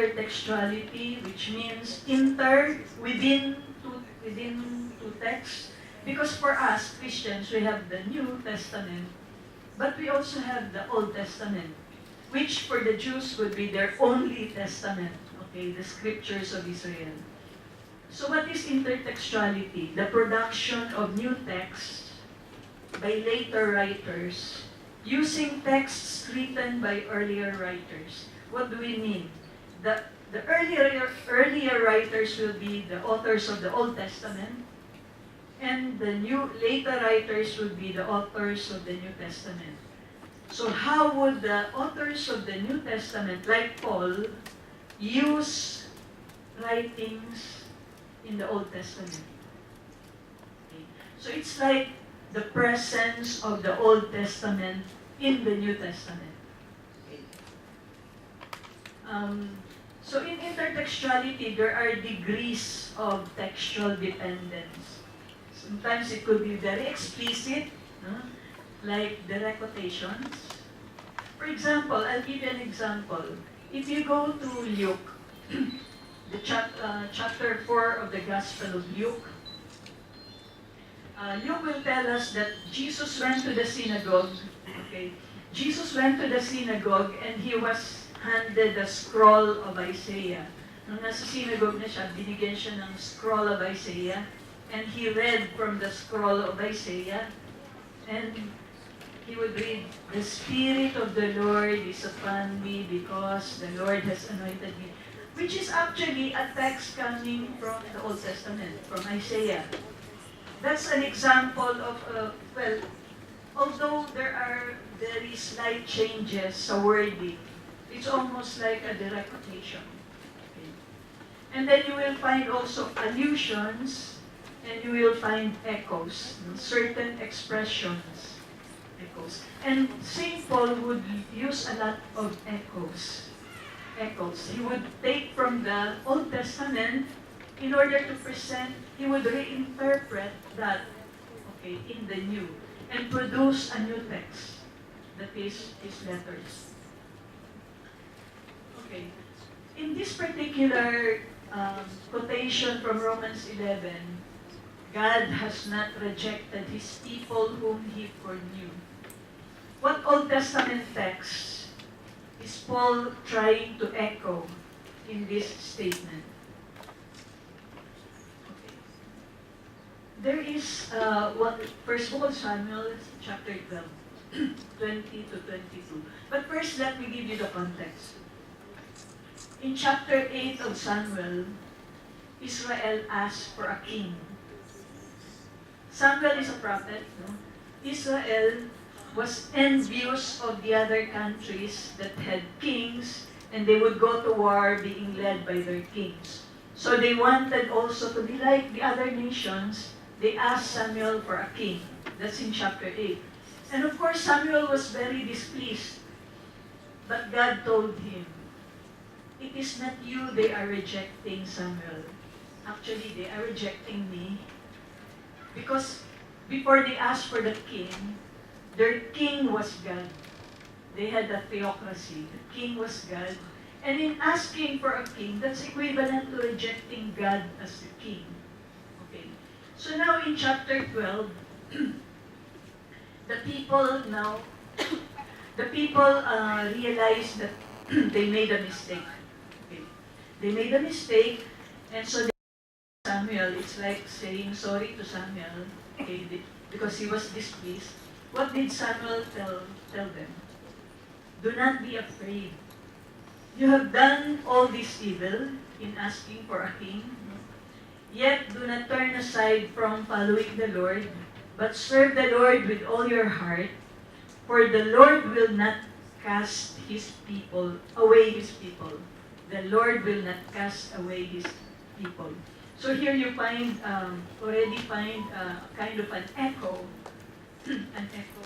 intertextuality, which means within two texts. Because for us, Christians, we have the New Testament, but we also have the Old Testament, which for the Jews would be their only testament, okay, the scriptures of Israel. So what is intertextuality? The production of new texts by later writers using texts written by earlier writers. What do we mean? The earlier writers will be the authors of the Old Testament, and the later writers will be the authors of the New Testament. So how would the authors of the New Testament, like Paul, use writings in the Old Testament? Okay. So it's like the presence of the Old Testament in the New Testament. Okay. So in intertextuality, there are degrees of textual dependence. Sometimes it could be very explicit, like direct quotations. For example, I'll give you an example. If you go to Luke, the chapter 4 of the Gospel of Luke, Luke will tell us that Jesus went to the synagogue. Okay, Jesus went to the synagogue and he was handed the scroll of Isaiah. Nung nasa synagogue na siya, binigyan siya ng scroll of Isaiah, and he read from the scroll of Isaiah, and he would read, "The Spirit of the Lord is upon me because the Lord has anointed me," which is actually a text coming from the Old Testament, from Isaiah. That's an example of, although there are very slight changes sa wording, it's almost like a direct quotation. Okay. And then you will find also allusions, and you will find echoes, certain expressions, echoes. And St. Paul would use a lot of echoes. He would take from the Old Testament in order to present, he would reinterpret that, okay, in the New, and produce a new text, that is his letters. Okay. In this particular quotation from Romans 11, God has not rejected his people whom he foreknew. What Old Testament text is Paul trying to echo in this statement? Okay. There is First Book of Samuel, chapter 12, 20 to 22. But first, let me give you the context. In chapter 8 of Samuel, Israel asked for a king. Samuel is a prophet. No? Israel was envious of the other countries that had kings, and they would go to war being led by their kings. So they wanted also to be like the other nations. They asked Samuel for a king. That's in chapter 8. And of course, Samuel was very displeased. But God told him, "It is not you they are rejecting, Samuel. Actually, they are rejecting me. Because before they asked for the king, their king was God. They had a theocracy. The king was God. And in asking for a king, that's equivalent to rejecting God as the king." Okay. So now in chapter 12, the people realized that they made a mistake. Okay. They made a mistake, and so Samuel, it's like saying sorry to Samuel, okay, because he was displeased. What did Samuel tell them? "Do not be afraid. You have done all this evil in asking for a king. Yet do not turn aside from following the Lord, but serve the Lord with all your heart, for the Lord will not cast away his people. The Lord will not cast away his people." So here you already find kind of an echo, an echo.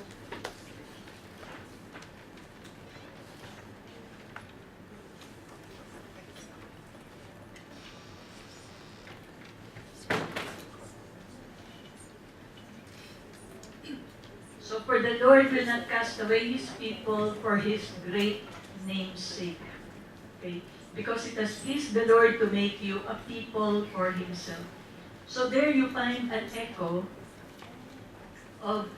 So for the Lord will not cast away his people for his great name's sake. Okay. because it has pleased the Lord to make you a people for himself. So there you find an echo of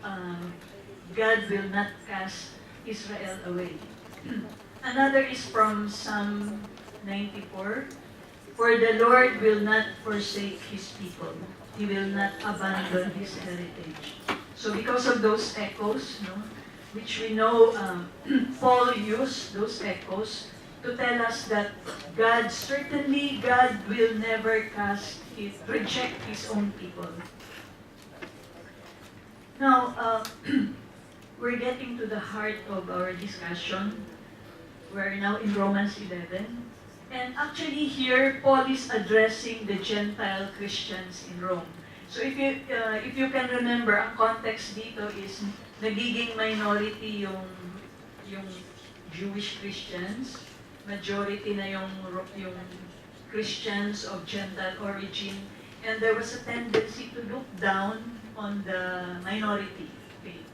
God will not cast Israel away. Another is from Psalm 94. For the Lord will not forsake his people. He will not abandon his heritage. So because of those echoes, no, which we know Paul used those echoes to tell us that certainly God will never reject his own people. Now, we're getting to the heart of our discussion. We're now in Romans 11. And actually here, Paul is addressing the Gentile Christians in Rome. So if you can remember, ang context dito is nagiging minority yung Jewish Christians, majority na yung Christians of Gentile origin, and there was a tendency to look down on the minority faith.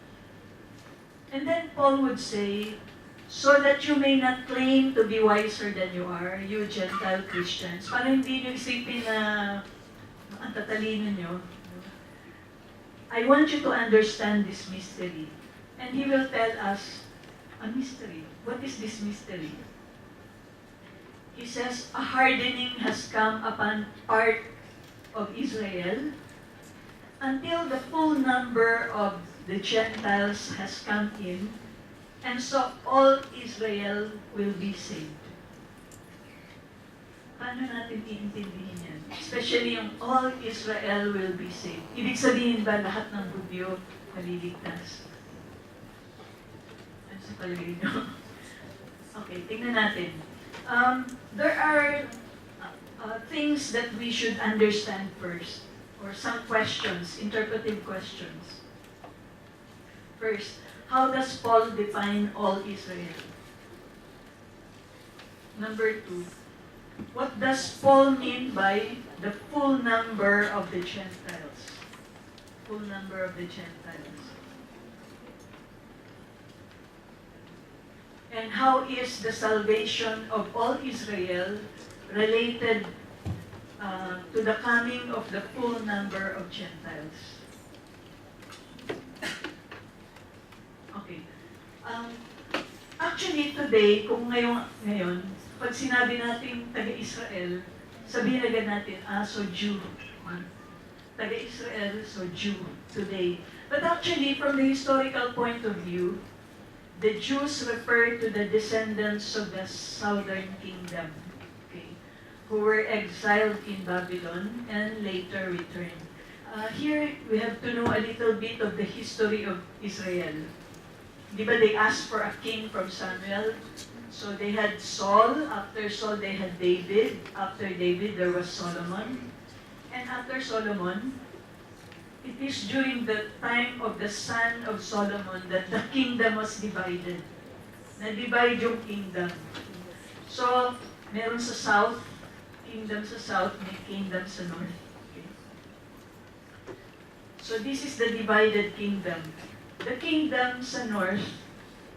And then Paul would say, so that you may not claim to be wiser than you are, you Gentile Christians. Para hindi nyo isipin na ang tatalino nyo. I want you to understand this mystery. And he will tell us a mystery. What is this mystery? He says, a hardening has come upon part of Israel until the full number of the Gentiles has come in, and so all Israel will be saved. Paano natin iintindihin yan? Especially yung all Israel will be saved. Ibig sabihin ba lahat ng Hudyo maliligtas? Ano sa palagay nyo? Okay, tingnan natin. There are things that we should understand first, or some questions, interpretive questions. First, how does Paul define all Israel? Number 2, what does Paul mean by the full number of the Gentiles? Full number of the Gentiles. And how is the salvation of all Israel related to the coming of the full number of Gentiles? Okay. Actually, today, kung ngayon, pag sinabi natin taga-Israel, sabihin agad natin, so Jew. Taga-Israel, so Jew today. But actually, from the historical point of view, the Jews refer to the descendants of the southern kingdom, okay, who were exiled in Babylon and later returned. Here, we have to know a little bit of the history of Israel. Diba they asked for a king from Samuel? So they had Saul. After Saul, they had David. After David, there was Solomon. And after Solomon, it is during the time of the son of Solomon that the kingdom was divided. Na-divide yung kingdom. So, meron sa south, kingdom sa south, may kingdom sa north. Okay. So this is the divided kingdom. The kingdom sa north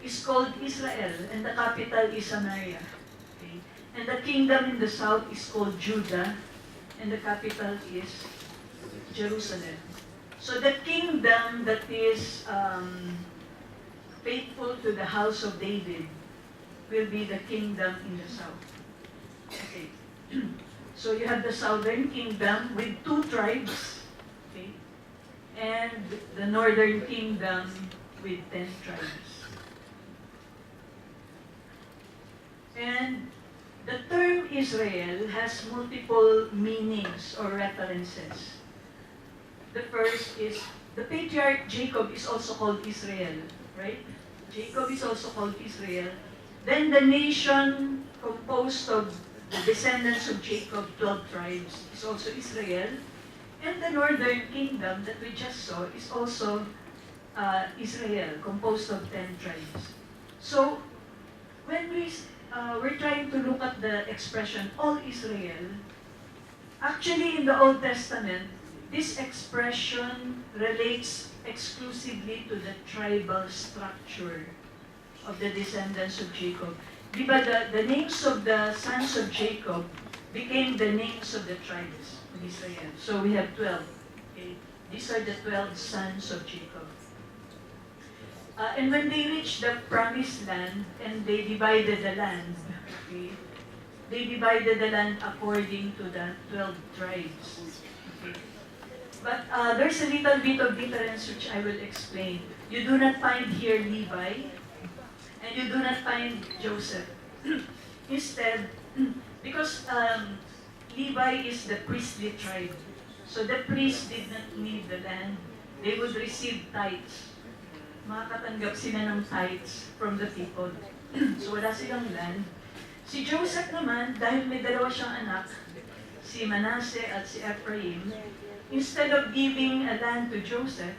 is called Israel, and the capital is Samaria. Okay? And the kingdom in the south is called Judah, and the capital is Jerusalem. So the kingdom that is faithful to the house of David will be the kingdom in the south. Okay. So you have the southern kingdom with 2 tribes, okay, and the northern kingdom with 10 tribes. And the term Israel has multiple meanings or references. The first is, the patriarch Jacob is also called Israel, right? Jacob is also called Israel. Then the nation composed of the descendants of Jacob, 12 tribes, is also Israel. And the northern kingdom that we just saw is also Israel, composed of 10 tribes. So, when we're trying to look at the expression, all Israel, actually in the Old Testament, this expression relates exclusively to the tribal structure of the descendants of Jacob. di ba the names of the sons of Jacob became the names of the tribes of Israel. So we have 12. Okay? These are the 12 sons of Jacob. And when they reached the promised land and they divided the land, okay, they divided the land according to the 12 tribes. Okay. But there's a little bit of difference which I will explain. You do not find here Levi, and you do not find Joseph. Instead, because Levi is the priestly tribe, so the priests did not need the land. They would receive tithes. Makakatanggap sila ng tithes from the people. So wala silang land. Si Joseph naman, dahil may dalawa siyang anak, si Manasseh at si Ephraim, instead of giving a land to Joseph,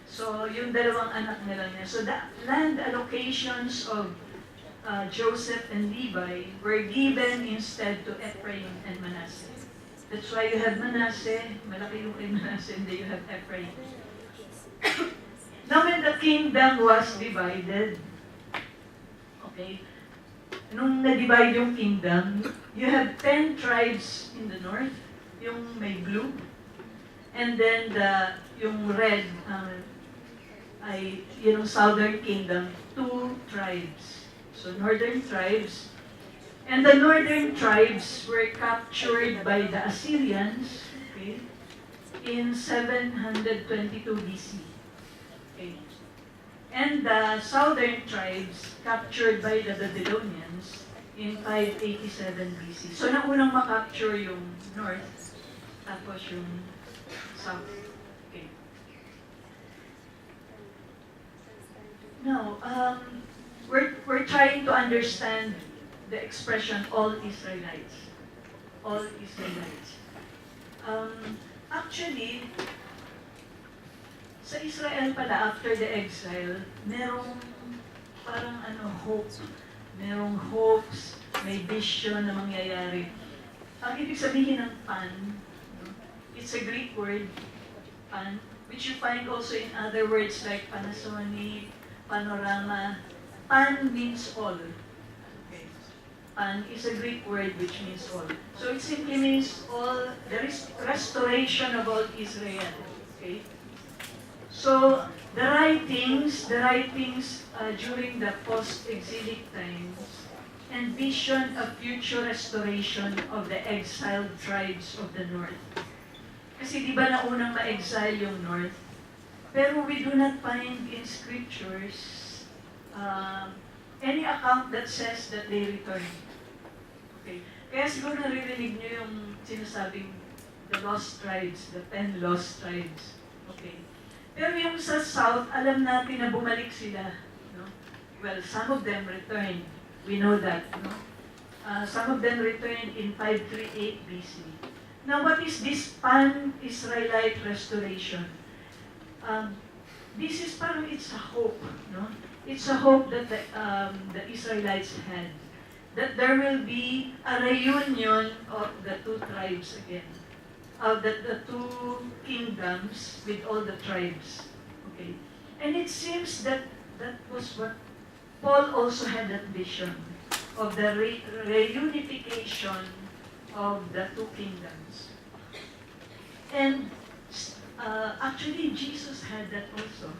so yung dalawang anak nila niya, so the land allocations of Joseph and Levi were given instead to Ephraim and Manasseh. That's why you have Manasseh, malaki yung kay Manasseh, and then you have Ephraim. Now when the kingdom was divided, okay, nung na-divide yung kingdom, you have 10 tribes in the north, yung may blue, and then yung red, ay yung southern kingdom, 2 tribes. So northern tribes, and the northern tribes were captured by the Assyrians, okay, in 722 BC. Okay. And the southern tribes captured by the Babylonians in 587 BC. So naunang makapture yung north, tapos yung south. Okay. Now, we're trying to understand the expression all Israelites. All Israelites. Actually, sa Israel pala, after the exile, merong parang hope. Merong hopes, may vision na mangyayari. Ang ibig sabihin ng pan, it's a Greek word, pan, which you find also in other words like Panasonic, panorama. Pan means all. Okay. Pan is a Greek word which means all. So it simply means all, there is restoration of all Israel. Okay. So the writings during the post-exilic times envision a future restoration of the exiled tribes of the north. Kasi di ba naunang ma-exile yung north? Pero we do not find in scriptures any account that says that they return. Okay. Kaya siguro naririnig nyo yung sinasabing the lost tribes, the 10 lost tribes. Okay. Pero yung sa south, alam natin na bumalik sila. No? Well, some of them returned. We know that. No? Some of them returned in 538 BC. Now, what is this pan-Israelite restoration? This is parang it's a hope. No? It's a hope that the Israelites had. That there will be a reunion of the 2 tribes again. The 2 kingdoms with all the tribes. Okay. And it seems that that was what Paul also had that vision of the reunification of the 2 kingdoms. And actually Jesus had that also.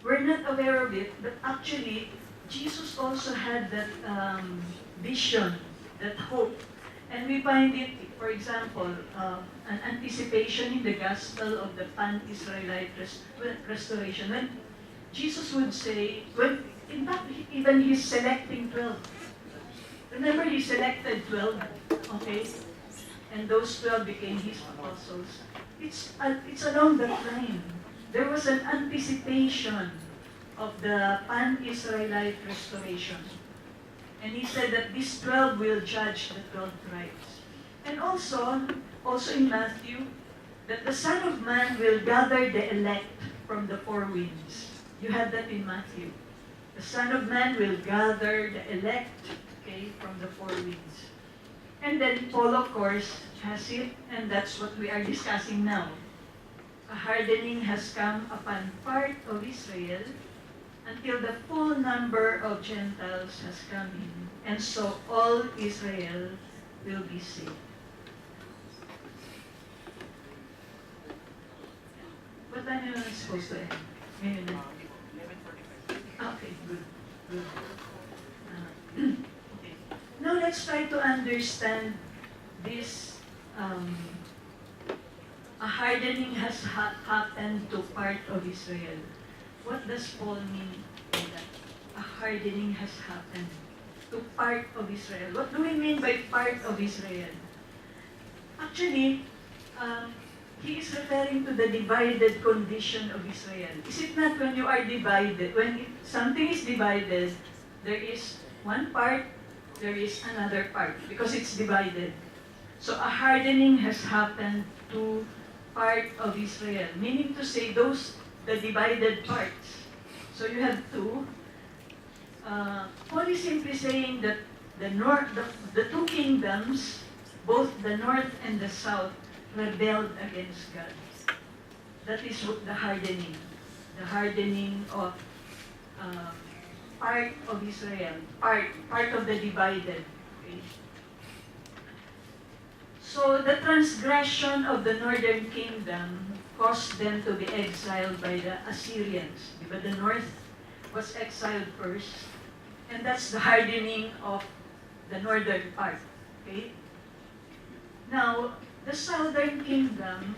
We're not aware of it, but actually Jesus also had that vision, that hope. And we find it, for example, an anticipation in the gospel of the pan-Israelite restoration. When Jesus would say, in fact, even he's selecting 12. Remember, he selected 12, okay? And those 12 became his apostles. It's along that line. There was an anticipation of the pan-Israelite restoration. And he said that these 12 will judge the 12 tribes. And also in Matthew, that the Son of Man will gather the elect from the 4 winds. You have that in Matthew. The Son of Man will gather the elect, okay, from the 4 winds. And then Paul, of course, has it, and that's what we are discussing now. A hardening has come upon part of Israel, until the full number of Gentiles has come in, and so all Israel will be saved. What time are we supposed to end? Ngayon na. Okay, good. Good. Okay. Now let's try to understand this. A hardening has happened to part of Israel. What does Paul mean by that? A hardening has happened to part of Israel. What do we mean by part of Israel? Actually, he is referring to the divided condition of Israel. Is it not when you are divided, when something is divided, there is one part, there is another part, because it's divided. So a hardening has happened to part of Israel, meaning to say the divided parts. So you have two. Paul is simply saying that the two kingdoms, both the north and the south, rebelled against God. That is the hardening of part of Israel, part of the divided. Okay? So the transgression of the northern kingdom caused them to be exiled by the Assyrians. But the north was exiled first, and that's the hardening of the northern part. Okay? Now, the southern kingdom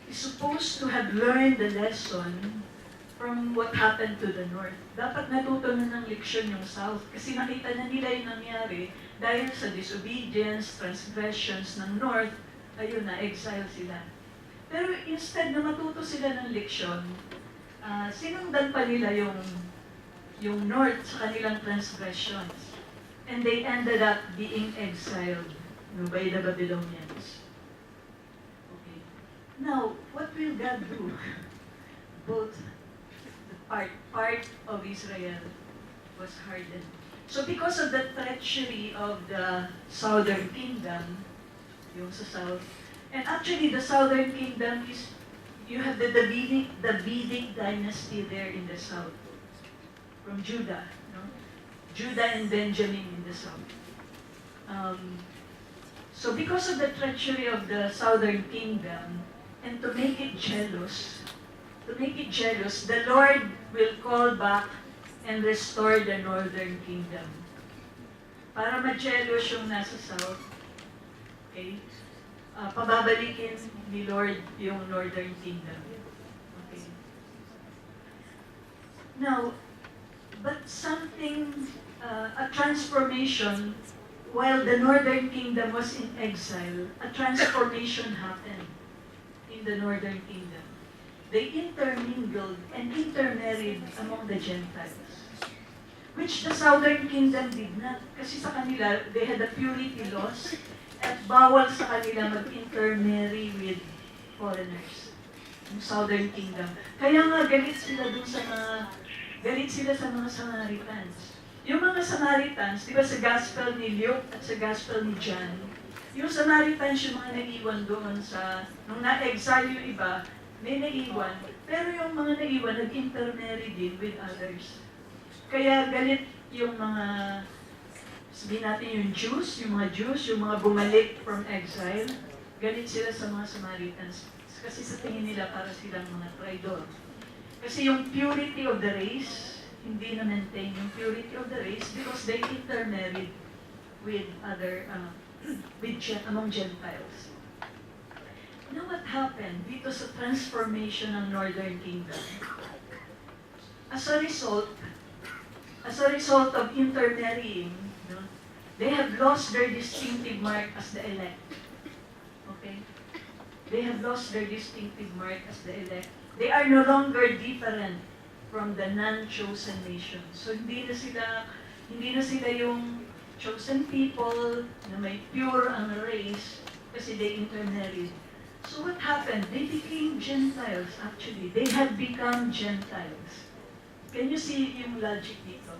is supposed to have learned the lesson from what happened to the north. Dapat natuto na ng leksyon yung south kasi nakita na nila yung nangyari dahil sa disobedience, transgressions ng north, ayun na, exile sila. Pero instead na matuto sila ng leksyon, sinundan pa nila yung north sa kanilang transgressions. And they ended up being exiled by the Babylonians. Okay. Now, what will God do? Both the part of Israel was hardened. So because of the treachery of the southern kingdom, yung sa south, and actually the southern kingdom is, you have the Davidic dynasty there in the south, from Judah, no? Judah and Benjamin in the south. So because of the treachery of the southern kingdom, and to make it jealous, the Lord will call back and restore the northern kingdom. Para ma-jealous yung nasa south, okay, pababalikin ni Lord yung northern kingdom. Okay. Now, but something, a transformation, while the northern kingdom was in exile, a transformation happened in the northern kingdom. They intermingled and intermarried among the Gentiles, which the southern kingdom did not. Kasi sa kanila, they had the purity laws at bawal sa kanila mag-intermarry with foreigners. Yung southern kingdom. Kaya nga galit sila sa mga Samaritans. Yung mga Samaritans, di ba sa gospel ni Luke at sa gospel ni John, yung Samaritans yung mga naiwan doon nung na-exile yung iba, may naiwan, pero yung mga naiwan nag-intermarry din with others. Kaya galit yung mga, sabihin natin yung mga Jews, yung mga bumalik from exile, galit sila sa mga Samaritans. Kasi sa tingin nila para silang mga traidor. Kasi yung purity of the race, hindi na-maintain yung purity of the race because they intermarried with among Gentiles. Now what happened dito sa transformation ng Northern Kingdom? As a result of intermarrying, they have lost their distinctive mark as the elect. Okay? They have lost their distinctive mark as the elect. They are no longer different from the non-chosen nation. So hindi na sila yung chosen people na may pure ang race kasi they intermarried. So what happened? They became Gentiles actually. They had become Gentiles. Can you see yung logic dito?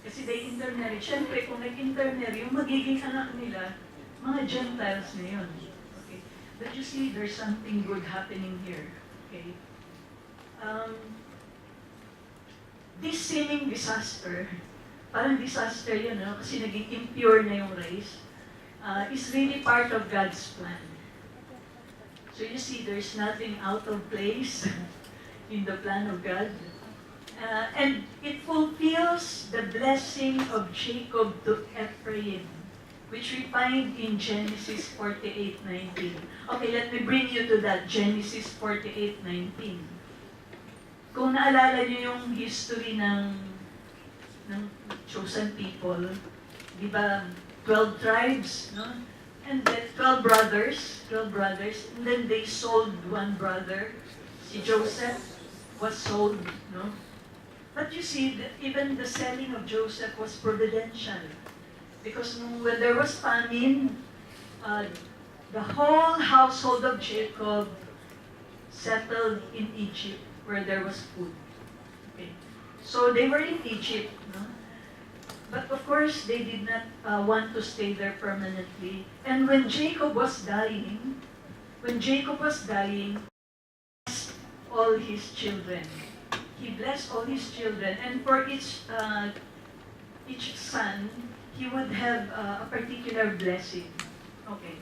Kasi they intermarried. Siyempre, kung nag-intermarry, yung magiging anak nila, mga Gentiles na yun. Okay? But you see, there's something good happening here. Okay? this seeming disaster, parang disaster yun, no? Kasi naging impure na yung race, is really part of God's plan. So you see, there's nothing out of place in the plan of God. And it fulfills the blessing of Jacob to Ephraim, which we find in Genesis 48:19. Okay, let me bring you to that, Genesis 48:19. Kung naalala niyo yung history ng chosen people, di ba, 12 tribes, no? And then 12 brothers, and then they sold one brother. Si Joseph was sold, no? But you see, even the selling of Joseph was providential. Because when there was famine, the whole household of Jacob settled in Egypt, where there was food. Okay. So they were in Egypt, no? But of course, they did not want to stay there permanently. And when Jacob was dying, he blessed all his children. He blessed all his children, and for each son, he would have a particular blessing. Okay.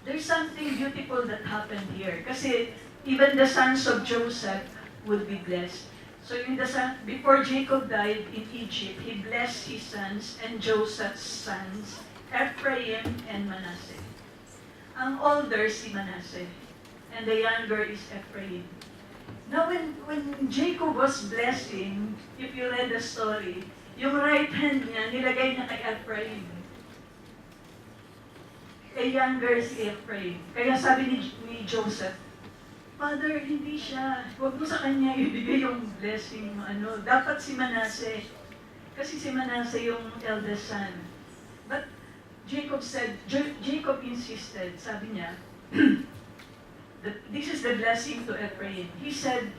There's something beautiful that happened here. Kasi even the sons of Joseph would be blessed. So before Jacob died in Egypt, he blessed his sons and Joseph's sons, Ephraim and Manasseh. Ang older si Manasseh, and the younger is Ephraim. Now when Jacob was blessing, if you read the story, yung right hand niya, nilagay niya kay Ephraim. Younger si Ephraim. Kaya sabi ni Joseph, Father, hindi siya. Huwag mo sa kanya ibigay yung blessing mo. Dapat si Manasseh. Kasi si Manasseh yung eldest son. But Jacob insisted, sabi niya, this is the blessing to Ephraim. He said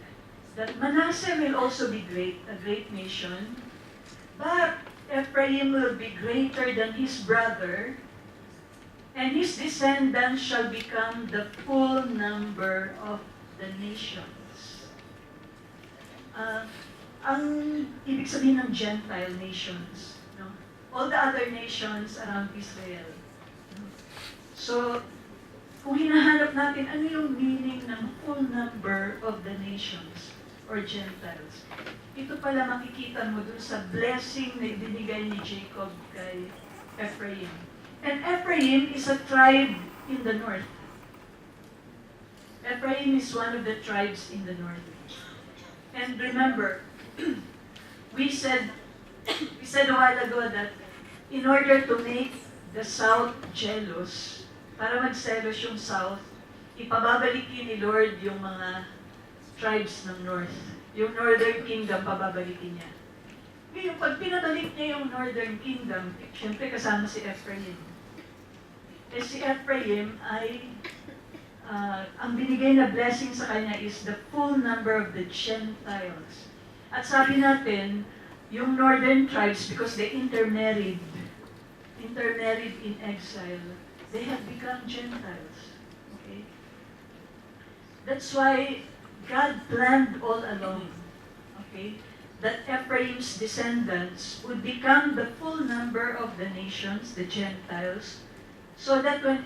that Manasseh will also be great, a great nation, but Ephraim will be greater than his brother, and his descendants shall become the full number of the nations. Ang ibig sabihin ng Gentile nations, no? All the other nations around Israel. No? So, kung hinahanap natin ano yung meaning ng full number of the nations or Gentiles, ito pala makikita mo dun sa blessing na ibinigay ni Jacob kay Ephraim. And Ephraim is a tribe in the north. Ephraim is one of the tribes in the north. And remember, we said a while ago that in order to make the south jealous, para magselos yung south, ipababalikin ni Lord yung mga tribes ng north. Yung northern kingdom, pababalikin niya. Ngayon, pag pinabalik niya yung northern kingdom, syempre kasama si Ephraim. Si Ephraim ay, ang binigay na blessing sa kanya is the full number of the Gentiles. At sabi natin, yung northern tribes, because they intermarried in exile, they have become Gentiles. Okay? That's why God planned all along, okay, that Ephraim's descendants would become the full number of the nations, the Gentiles, so that when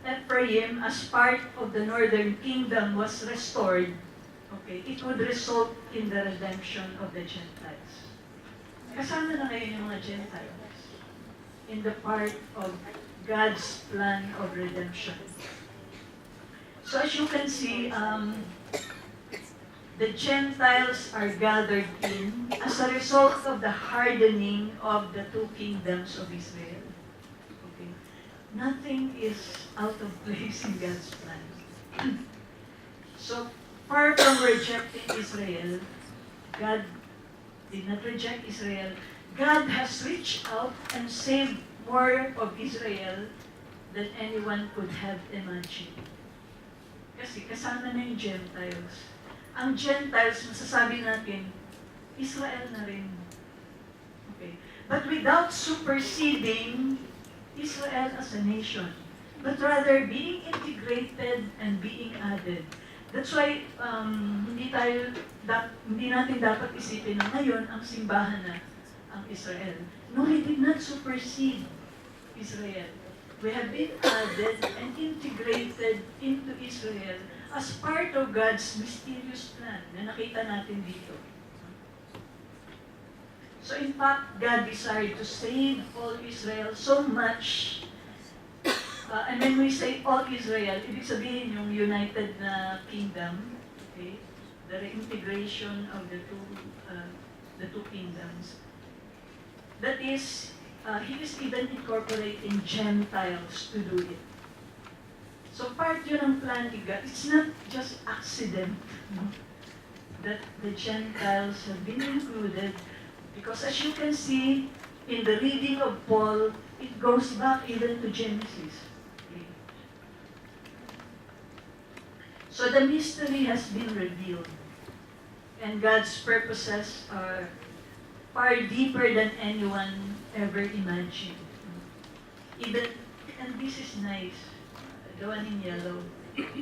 Ephraim, as part of the northern kingdom, was restored, okay, it would result in the redemption of the Gentiles. Kasama na ngayon yung mga Gentiles in the part of God's plan of redemption. So as you can see, the Gentiles are gathered in as a result of the hardening of the two kingdoms of Israel. Okay. Nothing is out of place in God's plan. So, far from rejecting Israel, God did not reject Israel. God has reached out and saved more of Israel than anyone could have imagined. Kasi kasama na yung Gentiles. Ang Gentiles, masasabi natin, Israel na rin. Okay. But without superseding Israel as a nation, but rather being integrated and being added. That's why hindi natin dapat isipin na ngayon ang simbahan na ang Israel. No, He did not supersede Israel. We have been added and integrated into Israel as part of God's mysterious plan na nakita natin dito. So in fact, God desired to save all Israel so much. And when we say all Israel, ibig sabihin yung united na kingdom, okay? The reintegration of the two kingdoms. That is, He is even incorporating Gentiles to do it. So part yun ng plan ni God. It's not just accident, no? That the Gentiles have been included, because as you can see in the reading of Paul, it goes back even to Genesis. Okay. So the mystery has been revealed, and God's purposes are far deeper than anyone ever imagined. Even, and this is nice, the one in yellow,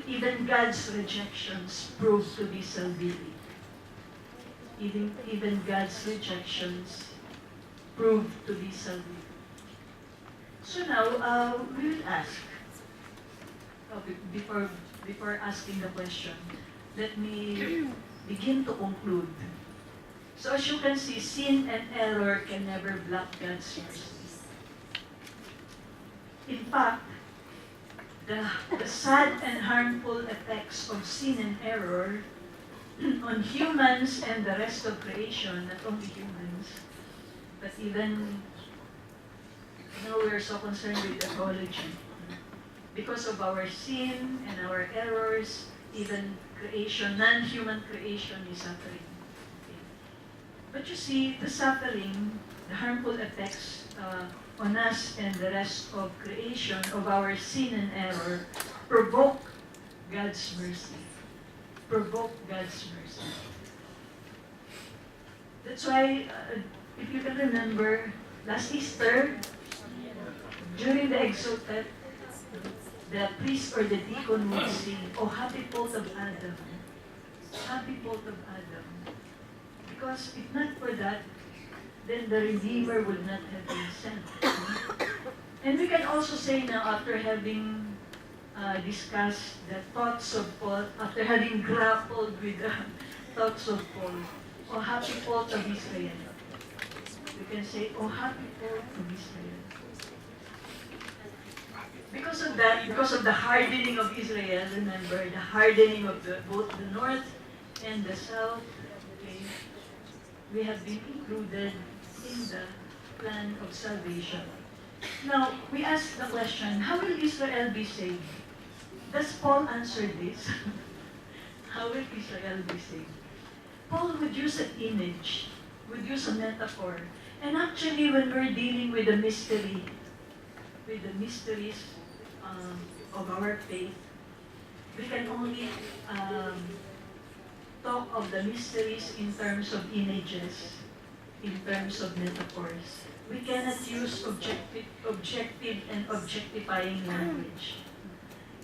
even God's rejections prove to be salvific. Even God's rejections prove to be salvific. So now, we will ask, before asking the question, let me begin to conclude. So as you can see, sin and error can never block God's mercy. In fact, the sad and harmful effects of sin and error on humans and the rest of creation, not only humans, but even, we're so concerned with ecology. Because of our sin and our errors, even creation, non-human creation is suffering. Okay. But you see, the suffering, the harmful effects on us and the rest of creation of our sin and error provoke God's mercy. Provoke God's mercy. That's why, if you can remember, last Easter, during the exultet, the priest or the deacon would sing, "Oh, happy fault of Adam. Happy fault of Adam." Because if not for that, then the Redeemer would not have been sent. And we can also say now, after having discussed the thoughts of Paul, after having grappled with the thoughts of Paul, "Oh, happy fault of Israel." We can say, "Oh, happy fault of Israel." Because of that, because of the hardening of Israel, remember, the hardening of both the north and the south, okay, we have been included in the plan of salvation. Now, we ask the question, how will Israel be saved? Does Paul answer this? How will Israel be saved? Paul would use an image, would use a metaphor. And actually, when we're dealing with the mystery, with the mysteries of our faith, we can only talk of the mysteries in terms of images, in terms of metaphors. We cannot use objective and objectifying language.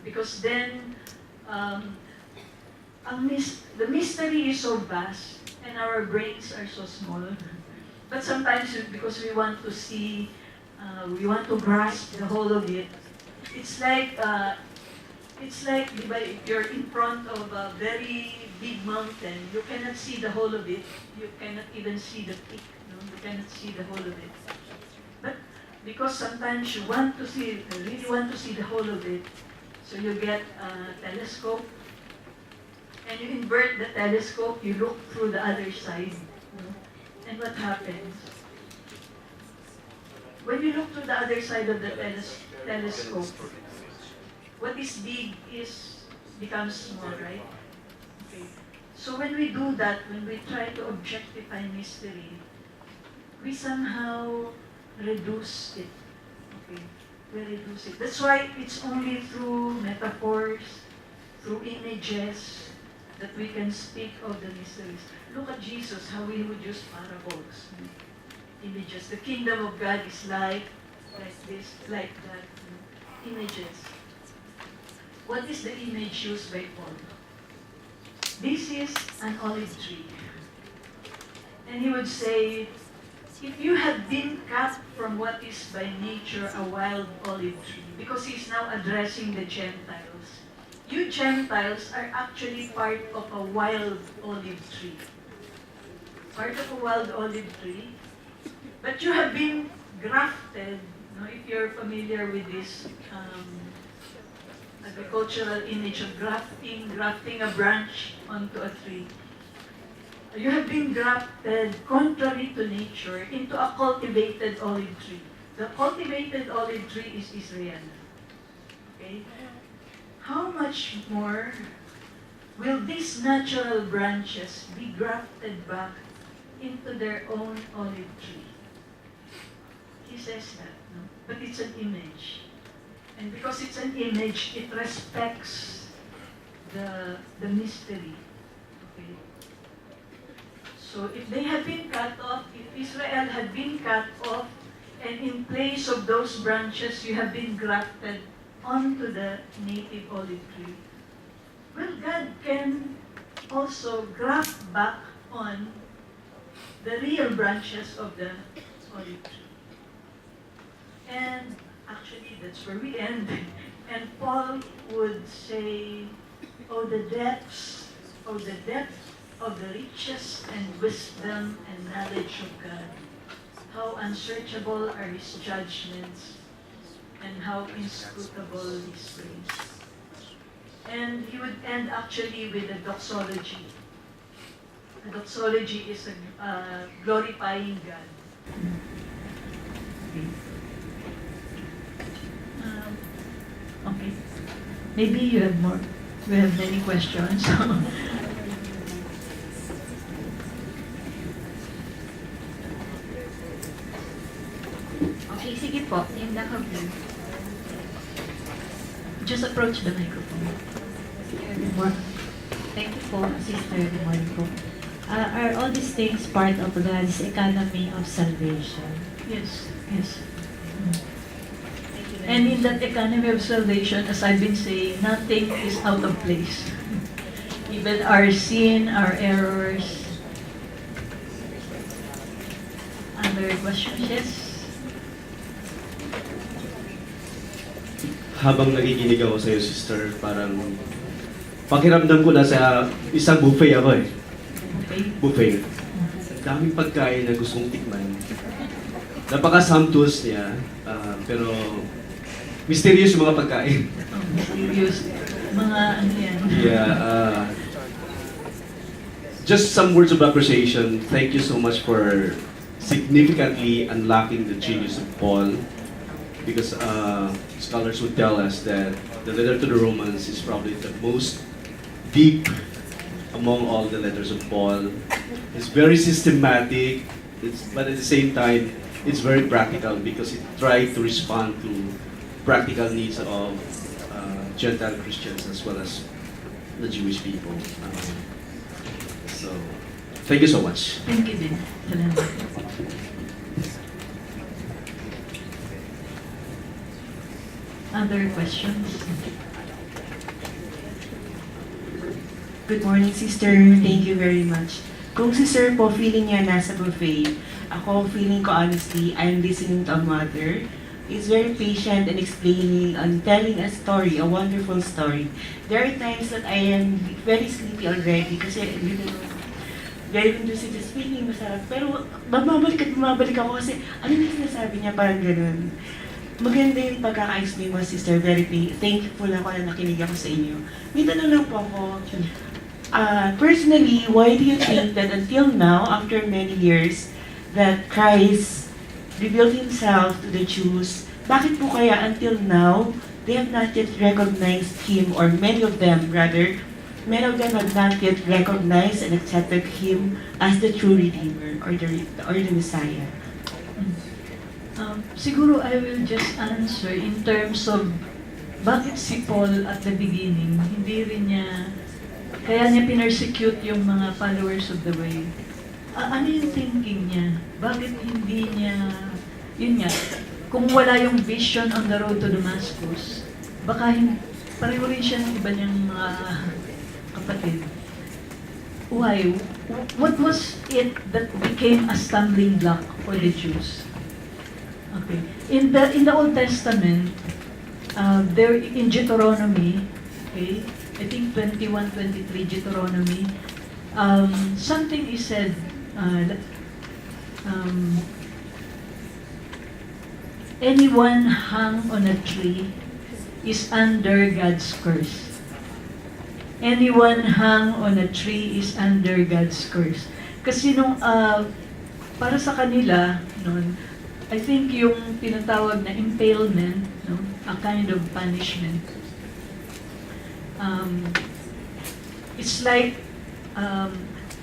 Because then, the mystery is so vast and our brains are so small. But sometimes, because we want to see, we want to grasp the whole of it, it's like, if you're in front of a very big mountain, you cannot see the whole of it. You cannot even see the peak. No? You cannot see the whole of it. But because sometimes you want to see, you really want to see the whole of it, so you get a telescope, and you invert the telescope, you look through the other side. No? And what happens? When you look to the other side of the telescope, what is big becomes small, right? Okay. So when we do that, when we try to objectify mystery, we somehow reduce it. Okay. We reduce it. That's why it's only through metaphors, through images, that we can speak of the mysteries. Look at Jesus, how he would use parables, images. The kingdom of God is like this, like that, images. What is the image used by Paul? this is an olive tree. And he would say, if you had been cut from what is by nature a wild olive tree, because he's now addressing the Gentiles, you Gentiles are actually part of a wild olive tree. Part of a wild olive tree, but you have been grafted. If you're familiar with this agricultural image of grafting a branch onto a tree. You have been grafted contrary to nature into a cultivated olive tree. The cultivated olive tree is Israel. Okay? How much more will these natural branches be grafted back into their own olive tree? He says that, no? But it's an image. And because it's an image, it respects the mystery. Okay? So if they had been cut off, if Israel had been cut off, and in place of those branches, you have been grafted onto the native olive tree, well, God can also graft back on the real branches of the olive tree. And actually, that's where we end. And Paul would say, oh, the depth of the riches and wisdom and knowledge of God. How unsearchable are His judgments, and how inscrutable His ways. And he would end actually with a doxology. A doxology is a glorifying God. Okay. Maybe you have more. We have many questions. Okay, sige po. Yung naka-view. Just approach the microphone. Good morning. Thank you po, Sister. Good morning po. Are all these things part of God's economy of salvation? Yes, yes. Thank you very And in much. that economy of salvation, as I've been saying, nothing is out of place. Even our sin, our errors. Other questions? Yes? Habang nakikinig ako sa'yo, sister, parang pakiramdam ko na sa isang buffet ako eh. Okay. Buffet. Daming pagkain na gustong tikman. Napaka-sumptuous niya, pero mysterious yung mga pagkain. Oh, mysterious. Mga ano yan. Yeah. Just some words of appreciation. Thank you so much for significantly unlocking the genius of Paul. Because scholars would tell us that the letter to the Romans is probably the most deep among all the letters of Paul. It's very systematic, but at the same time, it's very practical because it tried to respond to practical needs of Gentile Christians as well as the Jewish people. So, thank you so much. Thank you din. Salamat. Other questions? Good morning, sister. Thank you very much. Kung si sir po feeling niya nasa buffet, ako feeling ko honestly, I'm listening to a mother. Is very patient and explaining and telling a story, a wonderful story. There are times that I am very sleepy already kasi, you know, very conducive to speaking, masarap. Pero bumabalik ako kasi ano yung sinasabi niya, parang ganun. Maganda yung pagkaka-explain mo, sister. Very thankful ako na nakinig ako sa inyo. May tanong lang po ako. Personally, why do you think that until now, after many years, that Christ revealed Himself to the Jews, bakit po kaya until now, they have not yet recognized Him, or many of them have not yet recognized and accepted Him as the true Redeemer, or the Messiah? Siguro I will just answer in terms of bakit si Paul at the beginning, hindi rin niya, kaya niya pinersecute yung mga followers of the way. Ano yung thinking niya? Bakit hindi niya, yun nga, kung wala yung vision on the road to Damascus, baka pareho rin siya ng iba niyang mga kapatid. Why? What was it that became a stumbling block for the Jews? Okay. In the Old Testament, there in Deuteronomy, okay, I think 21, 23 Deuteronomy, something is said. Anyone hung on a tree is under God's curse. Anyone hung on a tree is under God's curse. Kasi para sa kanila, noon, I think yung tinatawag na impalement, no, a kind of punishment. It's like,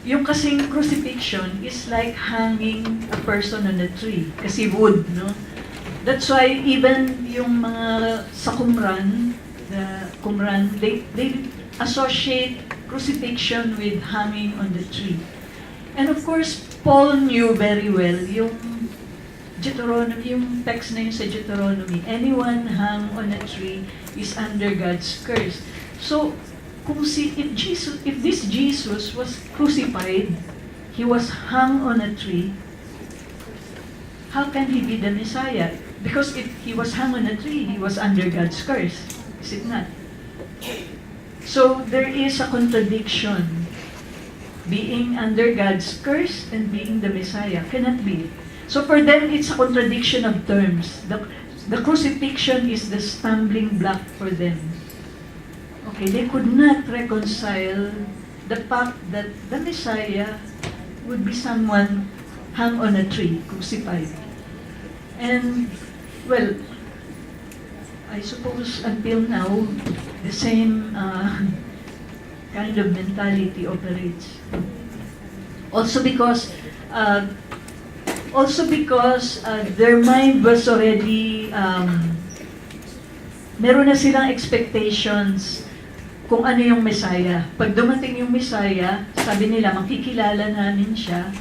yung kasing crucifixion is like hanging a person on a tree. Kasi wood, no? That's why even yung mga sa Qumran, they associate crucifixion with hanging on the tree. And of course, Paul knew very well yung Deuteronomy, yung text na yun sa Deuteronomy, anyone hung on a tree is under God's curse. So, if this Jesus was crucified, he was hung on a tree, how can he be the Messiah? Because if he was hung on a tree, he was under God's curse. Is it not? So, there is a contradiction. Being under God's curse and being the Messiah cannot be. So, for them, it's a contradiction of terms. The crucifixion is the stumbling block for them. Okay, they could not reconcile the fact that the Messiah would be someone hung on a tree, crucified. And, well, I suppose until now, the same kind of mentality operates. Also because their mind was already, meron na silang expectations kung ano yung Messiah. Pag dumating yung Messiah, sabi nila, makikilala namin siya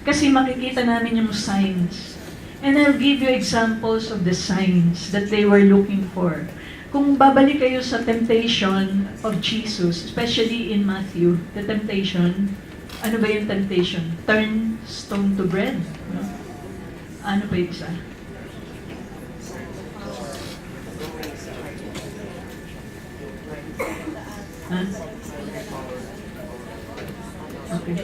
kasi makikita namin yung signs. And I'll give you examples of the signs that they were looking for. Kung babalik kayo sa temptation of Jesus, especially in Matthew, the temptation, ano ba yung temptation? Turn stone to bread. No? Ano ba yung isa? Huh? Okay.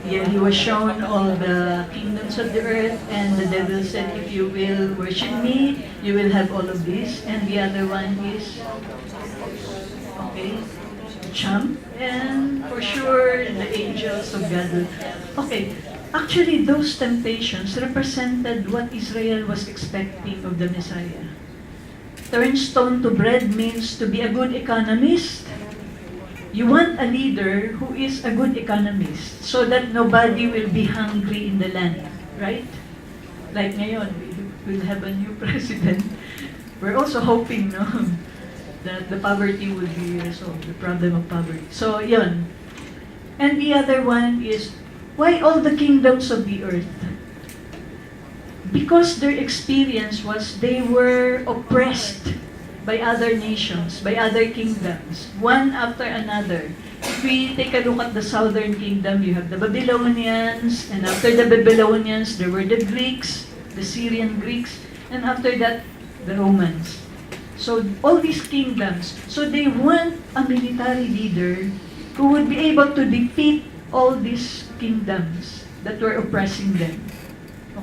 Yeah, he was shown all the kingdoms of the earth, and the devil said, if you will worship me, you will have all of this. And the other one is, okay, jump, and for sure, the angels of God will. Okay, actually, those temptations represented what Israel was expecting of the Messiah. Turn stone to bread means to be a good economist. You want a leader who is a good economist so that nobody will be hungry in the land, right? Like ngayon, we'll have a new president. We're also hoping, no, that the poverty will be resolved, the problem of poverty. So, yun. And the other one is, why all the kingdoms of the earth? Because their experience was they were oppressed by other nations, by other kingdoms, one after another. If we take a look at the southern kingdom, you have the Babylonians, and after the Babylonians, there were the Greeks, the Syrian Greeks, and after that, the Romans. So, all these kingdoms, so they want a military leader who would be able to defeat all these kingdoms that were oppressing them.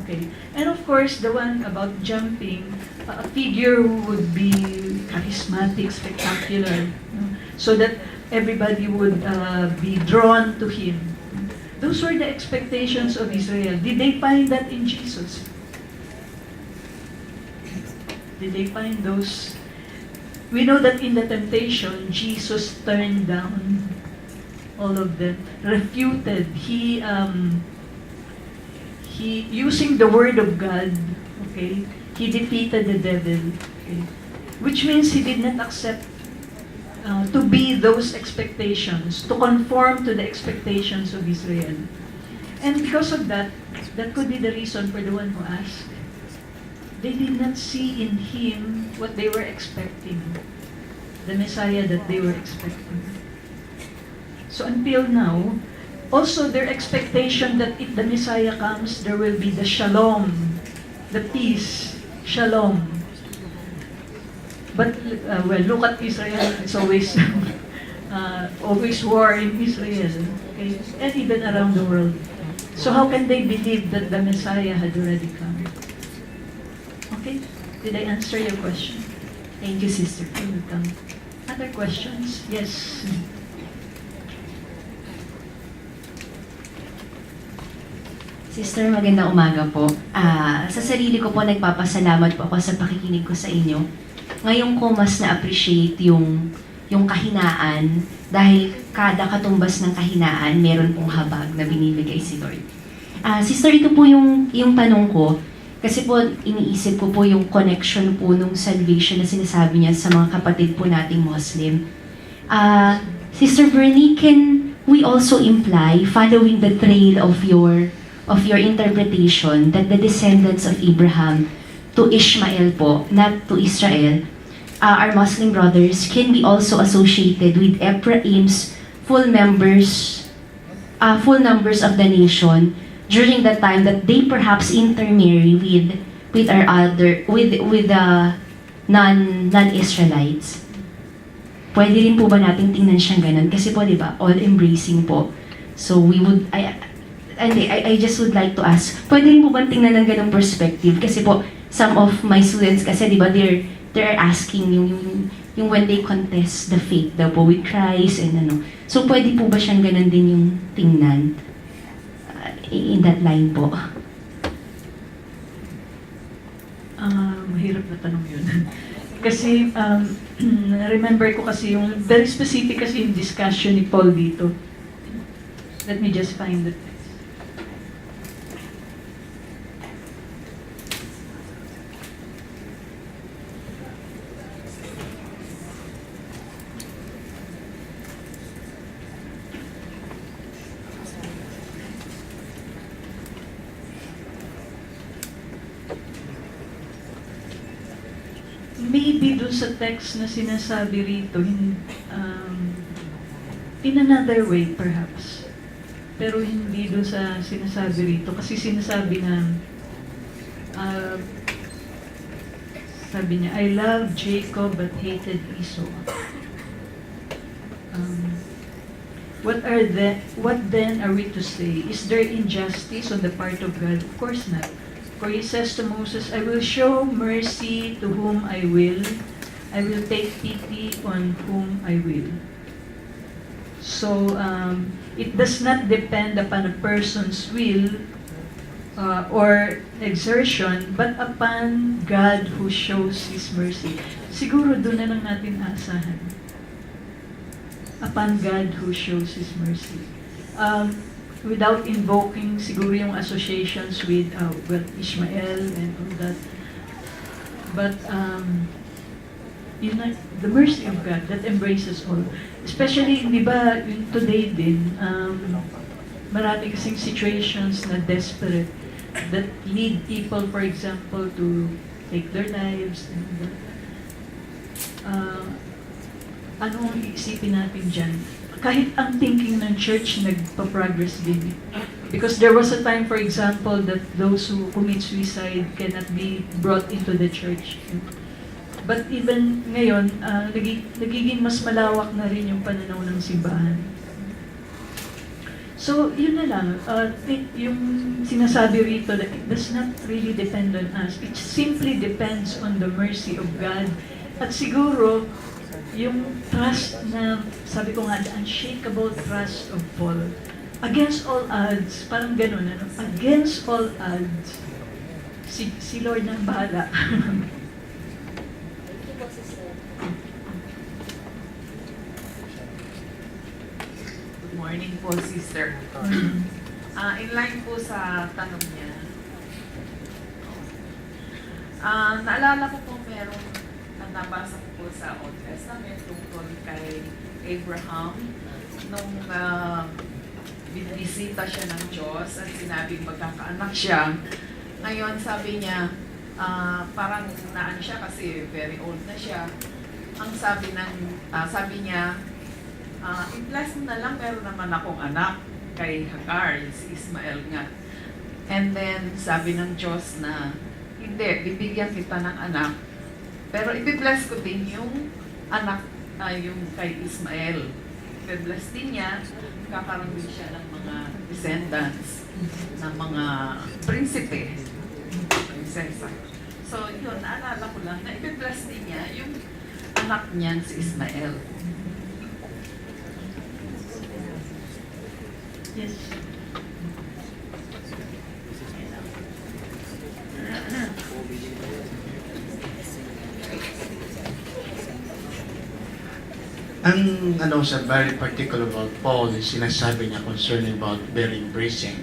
Okay. And of course, the one about jumping, a figure who would be charismatic, spectacular, so that everybody would be drawn to him. Those were the expectations of Israel. Did they find that in Jesus? Did they find those? We know that in the temptation, Jesus turned down all of them, refuted. He using the word of God, okay, he defeated the devil, okay, which means he did not accept to be those expectations, to conform to the expectations of Israel. And because of that, that could be the reason for the one who asked. They did not see in him what they were expecting, the Messiah that they were expecting. So until now, also their expectation that if the Messiah comes, there will be the shalom, the peace, shalom. But, well, look at Israel, it's always, always war in Israel, okay? And even around the world. So how can they believe that the Messiah had already come? Okay, did I answer your question? Thank you, Sister. You're welcome. Other questions? Yes. Sister, magandang umaga po. Sa sarili ko po, nagpapasalamat po ako sa pakikinig ko sa inyo. Ngayon ko mas na-appreciate yung kahinaan dahil kada katumbas ng kahinaan, meron pong habag na binibigay si Lord. Sister, ito po yung tanong ko. Kasi po, iniisip ko po yung connection po nung salvation na sinasabi niya sa mga kapatid po nating Muslim. Sister Bernie, can we also imply, following the trail of your interpretation, that the descendants of Abraham to Ishmael po, not to Israel, our Muslim brothers, can be also associated with Ephraim's full numbers of the nation during the time that they perhaps intermarry with the non-Israelites. Pwede rin po ba natin tingnan siyang ganun? Kasi po, di ba, all-embracing po. So I just would like to ask, pwede rin po ba tingnan ng ganung perspective? Kasi po, some of my students kasi, di ba, they're asking yung when they contest the faith daw po with Christ and ano. So, pwede po ba siyang ganun din yung tingnan? In that line po. Mahirap na tanong yun. Kasi, remember ko kasi yung, very specific kasi yung discussion ni Paul dito. Let me just find the text. Maybe dun sa text na sinasabi rito, in another way perhaps. Pero hindi dun sa sinasabi rito. Kasi sinasabi na, sabi niya, I love Jacob but hated Esau. What then are we to say? Is there injustice on the part of God? Of course not. For he says to Moses, I will show mercy to whom I will. I will take pity on whom I will. So, it does not depend upon a person's will or exertion, but upon God who shows His mercy. Siguro doon na lang natin aasahan. Upon God who shows His mercy. Without invoking siguro yung associations with Ishmael and all that. But the mercy of God that embraces all. Especially, di ba, yung today din, marami kasing situations na desperate that lead people, for example, to take their lives and all that. Anong iisipin natin dyan? Kahit ang thinking ng church nagpa-progress din. Because there was a time, for example, that those who commit suicide cannot be brought into the church. But even ngayon, nagiging mas malawak na rin yung pananaw ng simbahan. So, yun na lang. Yung sinasabi rito that it does not really depend on us. It simply depends on the mercy of God. At siguro, yung trust na, sabi ko nga, the unshakable trust of Paul. Against all odds, parang ganun, ano? Against all odds, si Lord nang bahala. Good morning po, Sister. In line po sa tanong niya, naalala ko po merong nabasa ko po sa Old Testament tungkol kay Abraham nung binisita siya ng Diyos at sinabing magkakaanak siya. Ngayon sabi niya, parang naan siya kasi very old na siya. Ang sabi niya, i-bless mo na lang, meron naman akong anak kay Hagar, si Ismael nga. And then, sabi ng Diyos na, hindi, bibigyan kita ng anak, pero i-bless ko din yung anak, yung kay Ismael. I-bless din niya, kakaroon din siya ng mga descendants, ng mga prinsipe, prinsesa. So, yun, naalala ko lang na i-bless din niya yung anak niyan si Ismael. Yes. Ang ano sa very particular about Paul is sinasabi niya concerning about very embracing.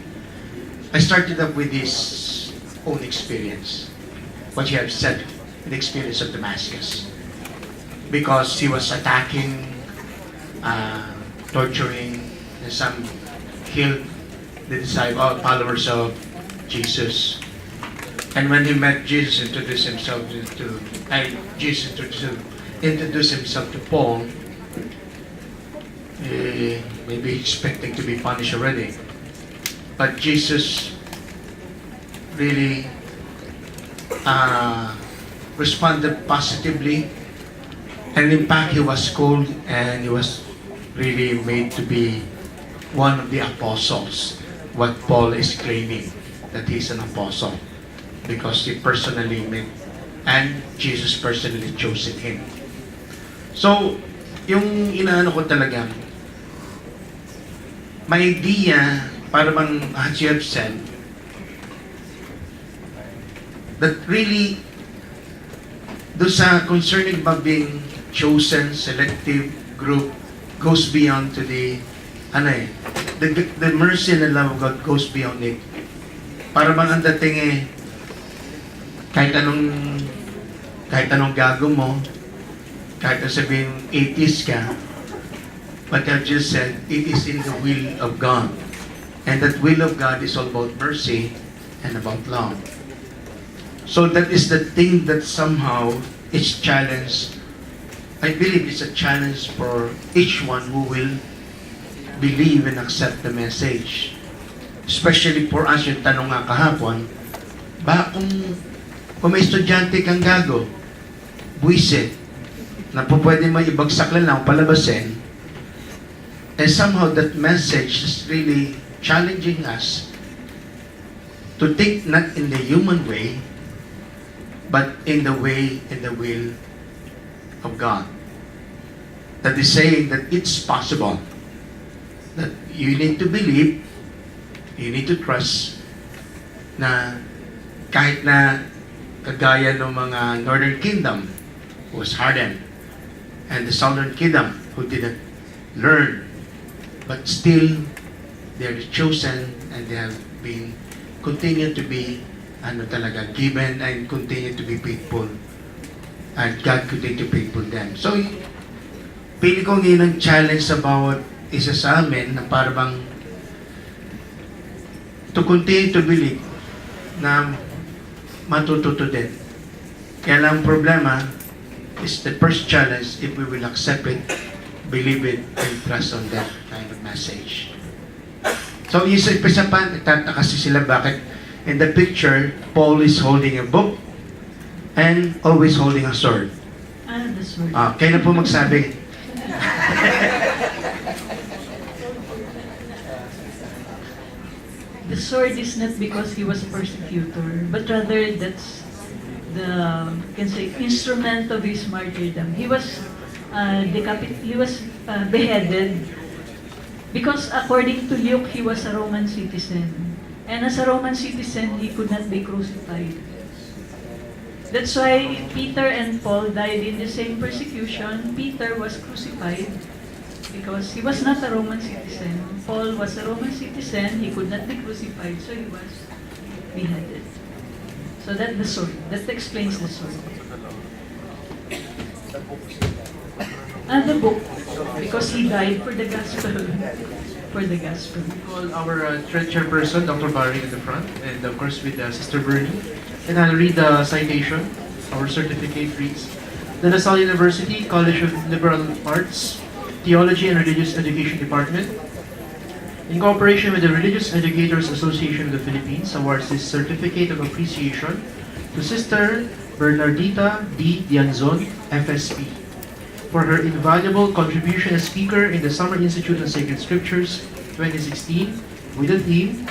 I started up with his own experience, what you have said, the experience of Damascus, because he was attacking, torturing, and some killed the disciples, followers of Jesus. And when he met Jesus, introduced himself to Paul. Maybe expecting to be punished already. But Jesus really responded positively, and in fact he was called and he was really made to be one of the apostles, what Paul is claiming, that he's an apostle, because he personally met and Jesus personally chosen him. So, yung inaano ko talaga, may idea, para bang as you have said, that really, do sa concerning about being chosen, selective group, goes beyond to the, the mercy and the love of God goes beyond it. Para bang ang dating kahit anong gago mo, kahit na sabihin atheist ka, but I've just said, it is in the will of God. And that will of God is all about mercy and about love. So that is the thing that somehow is challenged. I believe it's a challenge for each one who will believe and accept the message. Especially for us, yung tanong nga kahapon, ba kung may estudyante kang gago, buwisit, na po pwede mo ibagsak lang palabasin, and somehow that message is really challenging us to think not in the human way, but in the way, in the will of God. That is saying that it's possible. That you need to believe, you need to trust, na kahit na kagaya ng mga Northern Kingdom who was hardened, and the Southern Kingdom who didn't learn, but still they are chosen and they have been continue to be given and continue to be faithful, and God continue to be faithful them. So pili ko ngayon ang challenge about isa sa amin na parang to continue to believe na matututo din. Kaya lang problema is the first challenge, if we will accept it, believe it, and trust on that kind of message. So, isa pa, nagtataka sila bakit in the picture, Paul is holding a book and always holding a sword. The sword. Kayo na po magsabi. The sword is not because he was a persecutor, but rather that's the instrument of his martyrdom. He was beheaded because according to Luke, he was a Roman citizen. And as a Roman citizen, he could not be crucified. That's why Peter and Paul died in the same persecution. Peter was crucified because he was not a Roman citizen. Paul was a Roman citizen, he could not be crucified, so he was beheaded. So that's the sword. That explains the sword. And the book, because he died for the gospel. For the gospel. Call our chairperson, Dr. Barry, in the front, and of course with Sister Bernie. And I'll read the citation. Our certificate reads, the Salle University College of Liberal Arts Theology and Religious Education Department, in cooperation with the Religious Educators Association of the Philippines, awards this Certificate of Appreciation to Sister Bernardita D. Dianzon, FSP, for her invaluable contribution as speaker in the Summer Institute on Sacred Scriptures 2016 with the theme,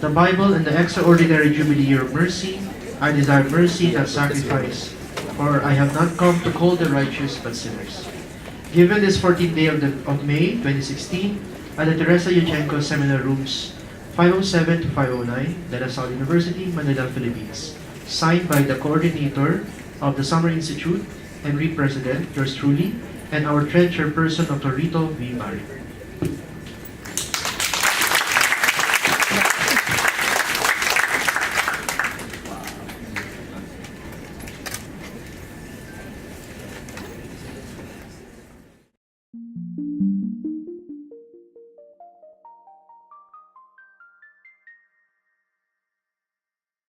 The Bible and the Extraordinary Jubilee Year of Mercy. I desire mercy, not sacrifice, for I have not come to call the righteous but sinners. Given this 14th day of May 2016 at the Teresa Yuchengco Seminar Rooms 507 to 509, De La Salle University, Manila, Philippines. Signed by the coordinator of the Summer Institute and President, yours truly, and our thread chairperson, Dr. Rito V. Barry.